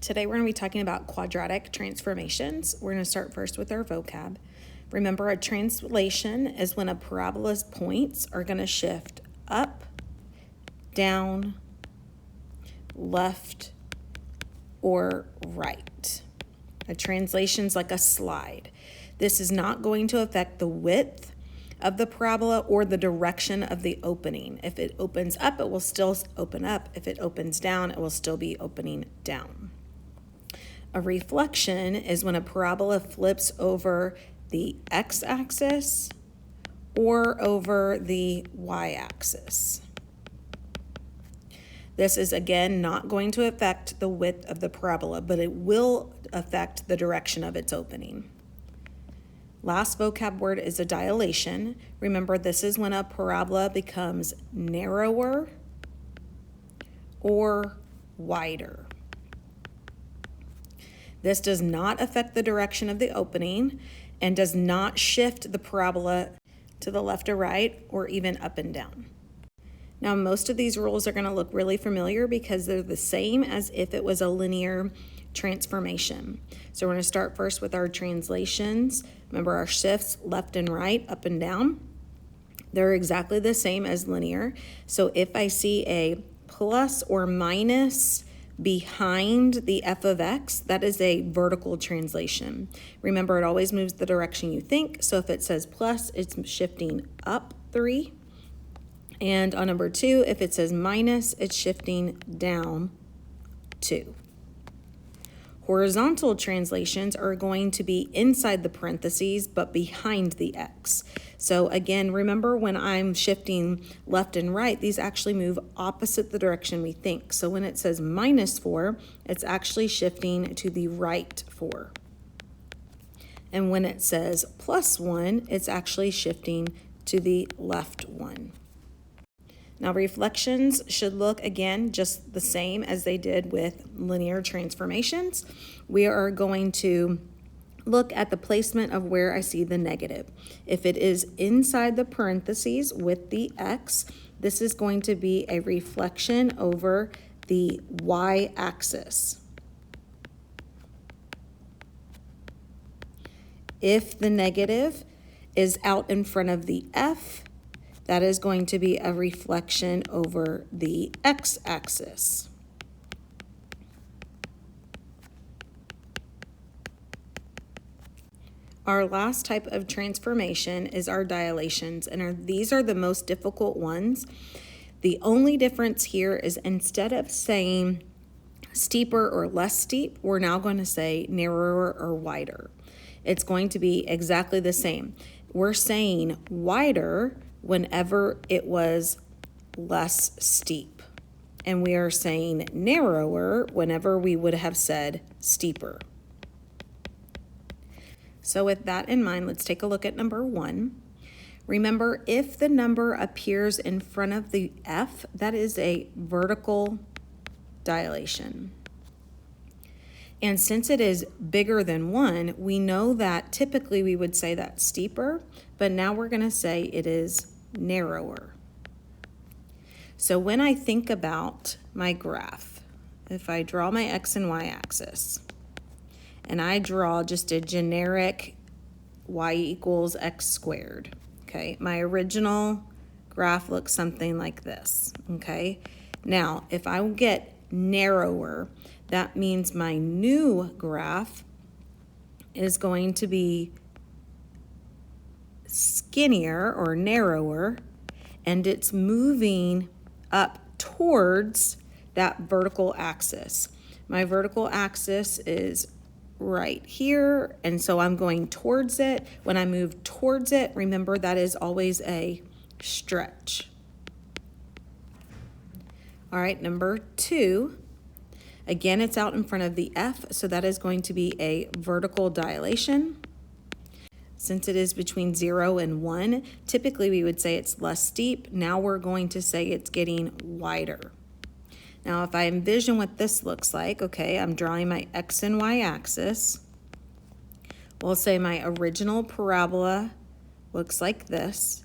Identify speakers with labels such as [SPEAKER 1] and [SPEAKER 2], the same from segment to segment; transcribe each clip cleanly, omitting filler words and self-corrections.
[SPEAKER 1] Today we're going to be talking about quadratic transformations. We're going to start first with our vocab. Remember, a translation is when a parabola's points are going to shift up, down, left, or right. A translation's like a slide. This is not going to affect the width of the parabola or the direction of the opening. If it opens up, it will still open up. If it opens down, it will still be opening down. A reflection is when a parabola flips over the x-axis or over the y-axis. This is, again, not going to affect the width of the parabola, but it will affect the direction of its opening. Last vocab word is a dilation. Remember, this is when a parabola becomes narrower or wider. This does not affect the direction of the opening and does not shift the parabola to the left or right or even up and down. Now, most of these rules are going to look really familiar because they're the same as if it was a linear transformation. So we're going to start first with our translations. Remember our shifts left and right, up and down. They're exactly the same as linear. So if I see a plus or minus behind the f of x, that is a vertical translation. Remember, it always moves the direction you think. So if it says plus, it's shifting up 3. And on number 2, if it says minus, it's shifting down 2. Horizontal translations are going to be inside the parentheses, but behind the x. So again, remember when I'm shifting left and right, these actually move opposite the direction we think. So when it says minus 4, it's actually shifting to the right 4. And when it says plus 1, it's actually shifting to the left 1. Now, reflections should look, again, just the same as they did with linear transformations. We are going to look at the placement of where I see the negative. If it is inside the parentheses with the x, this is going to be a reflection over the y-axis. If the negative is out in front of the f, that is going to be a reflection over the x-axis. Our last type of transformation is our dilations, and these are the most difficult ones. The only difference here is instead of saying steeper or less steep, we're now going to say narrower or wider. It's going to be exactly the same. We're saying wider whenever it was less steep. And we are saying narrower whenever we would have said steeper. So with that in mind, let's take a look at number 1. Remember, if the number appears in front of the f, that is a vertical dilation. And since it is bigger than 1, we know that typically we would say that's steeper, but now we're going to say it is narrower. So when I think about my graph, if I draw my x and y axis, and I draw just a generic y equals x squared, okay, my original graph looks something like this, okay? Now, if I get narrower, that means my new graph is going to be skinnier or narrower, and it's moving up towards that vertical axis. My vertical axis is right here, and so I'm going towards it. When I move towards it, remember that is always a stretch. All right, number 2. Again, it's out in front of the f, so that is going to be a vertical dilation. Since it is between 0 and 1, typically we would say it's less steep. Now we're going to say it's getting wider. Now, if I envision what this looks like, okay, I'm drawing my x and y axis. We'll say my original parabola looks like this.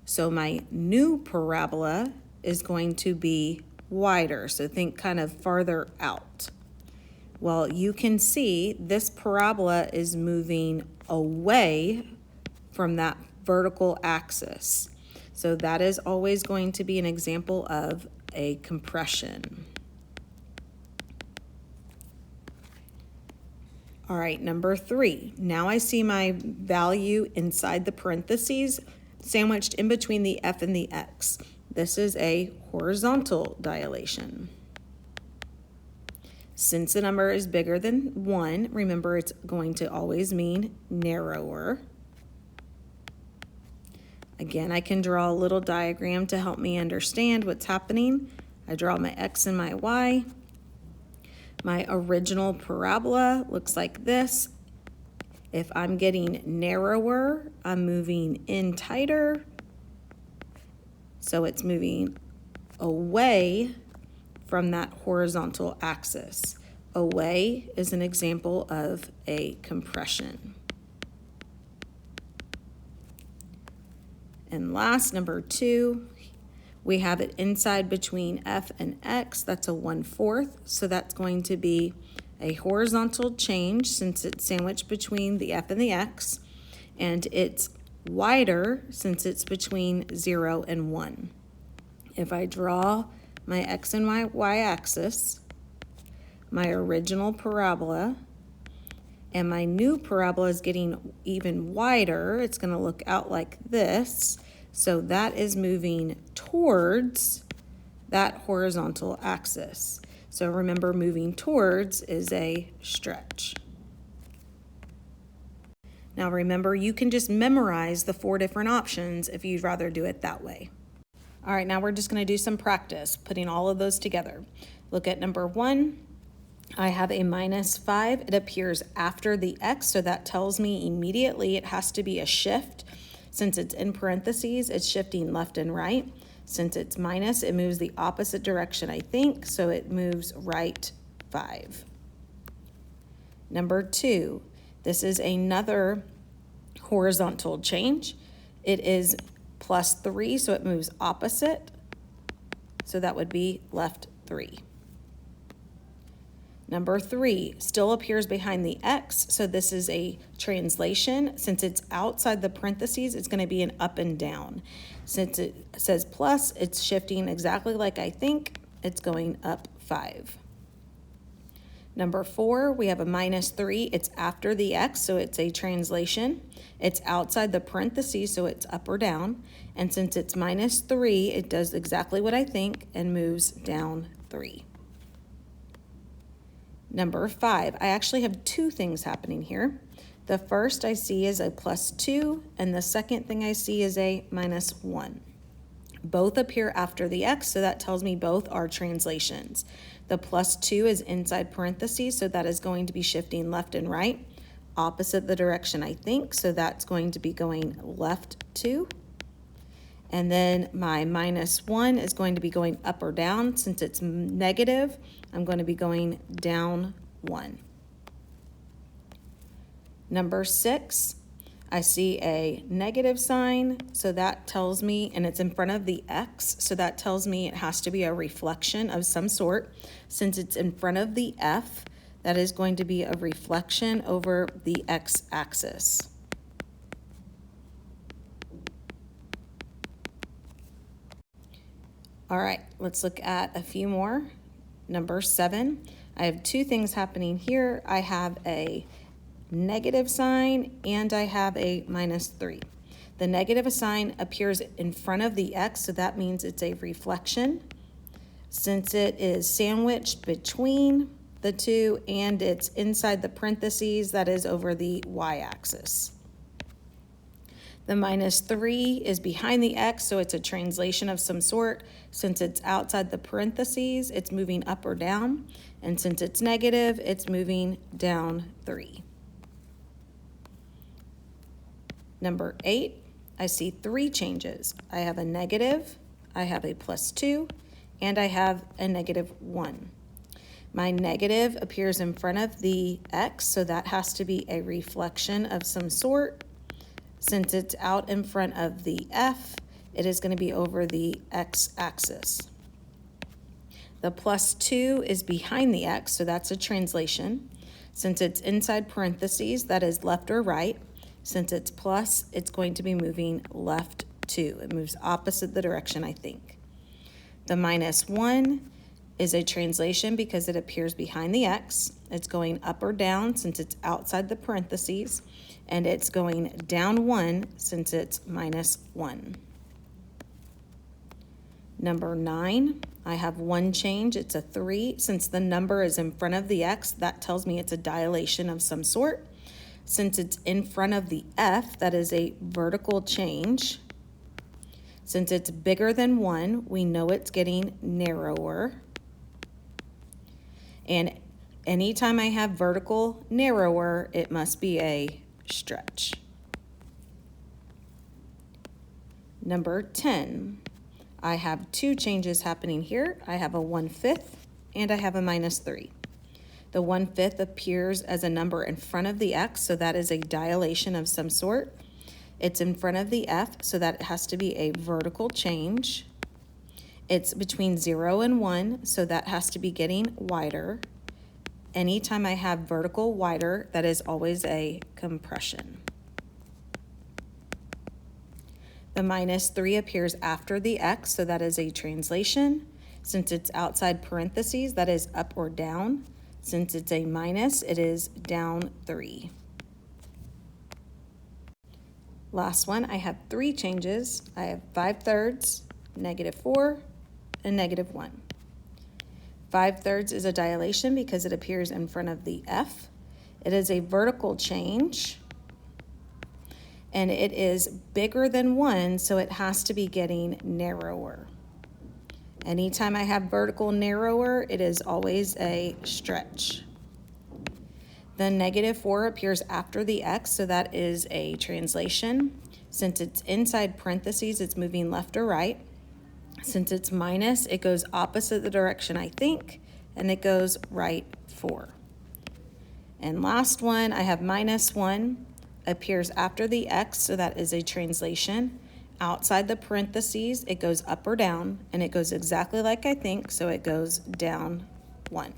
[SPEAKER 1] So my new parabola is going to be wider. So think kind of farther out. Well, you can see this parabola is moving away from that vertical axis. So that is always going to be an example of a compression. All right, number 3. Now I see my value inside the parentheses, sandwiched in between the F and the X. This is a horizontal dilation. Since the number is bigger than 1, remember it's going to always mean narrower. Again, I can draw a little diagram to help me understand what's happening. I draw my X and my Y. My original parabola looks like this. If I'm getting narrower, I'm moving in tighter. So it's moving away from that horizontal axis. Away is an example of a compression. And last, number 2, we have it inside between F and X. That's a 1/4. So that's going to be a horizontal change since it's sandwiched between the F and the X. And it's wider since it's between 0 and 1. If I draw my X and my Y axis, my original parabola, and my new parabola is getting even wider. It's going to look out like this. So that is moving towards that horizontal axis. So remember, moving towards is a stretch. Now remember, you can just memorize the 4 different options if you'd rather do it that way. All right, now we're just going to do some practice, putting all of those together. Look at number 1. I have a -5. It appears after the X, so that tells me immediately it has to be a shift. Since it's in parentheses, it's shifting left and right. Since it's minus, it moves the opposite direction, I think, so it moves right 5. Number 2, this is another horizontal change. It is +3, so it moves opposite. So that would be left 3. Number 3 still appears behind the X, so this is a translation. Since it's outside the parentheses, it's going to be an up and down. Since it says plus, it's shifting exactly like I think. It's going up 5. Number 4, we have a -3. It's after the X, so it's a translation. It's outside the parentheses, so it's up or down. And since it's -3, it does exactly what I think and moves down 3. Number 5, I actually have 2 things happening here. The first I see is a +2, and the second thing I see is a -1. Both appear after the X, so that tells me both are translations. The +2 is inside parentheses, so that is going to be shifting left and right, opposite the direction I think, so that's going to be going left 2. And then my -1 is going to be going up or down. Since it's negative, I'm going to be going down 1. Number 6, I see a negative sign, so that tells me, and it's in front of the X, so that tells me it has to be a reflection of some sort. Since it's in front of the F, that is going to be a reflection over the X axis. All right, let's look at a few more. Number 7, I have 2 things happening here. I have a negative sign and I have a -3. The negative sign appears in front of the X, so that means it's a reflection. Since it is sandwiched between the 2 and it's inside the parentheses, that is over the Y-axis. The -3 is behind the X, so it's a translation of some sort. Since it's outside the parentheses, it's moving up or down. And since it's negative, it's moving down 3. Number 8, I see 3 changes. I have a negative, I have a +2, and I have a -1. My negative appears in front of the X, so that has to be a reflection of some sort. Since it's out in front of the F, it is going to be over the X-axis. The plus 2 is behind the x, so that's a translation. Since it's inside parentheses, that is left or right. Since it's plus, it's going to be moving left 2. It moves opposite the direction I think. The minus 1 is a translation because it appears behind the x. It's going up or down since it's outside the parentheses, and it's going down 1 since it's minus 1. Number 9, I have one change. It's a 3. Since the number is in front of the x, that tells me it's a dilation of some sort. Since it's in front of the f, that is a vertical change. Since it's bigger than 1, we know it's getting narrower. And anytime I have vertical narrower, it must be a stretch. Number 10, I have two changes happening here. I have a 1/5 and I have a minus 3. The 1/5 appears as a number in front of the x, so that is a dilation of some sort. It's in front of the f, so that it has to be a vertical change. It's between 0 and 1, so that has to be getting wider. Anytime I have vertical wider, that is always a compression. The minus 3 appears after the x, so that is a translation. Since it's outside parentheses, that is up or down. Since it's a minus, it is down 3. Last one, I have 3 changes. I have 5/3, -4, and -1. 5/3 is a dilation because it appears in front of the f. It is a vertical change, and it is bigger than 1, so it has to be getting narrower. Anytime I have vertical narrower, it is always a stretch. The -4 appears after the x, so that is a translation. Since it's inside parentheses, it's moving left or right. Since it's minus, it goes opposite the direction I think, and it goes right 4. And last one, I have -1, appears after the x, so that is a translation. Outside the parentheses, it goes up or down, and it goes exactly like I think, so it goes down 1.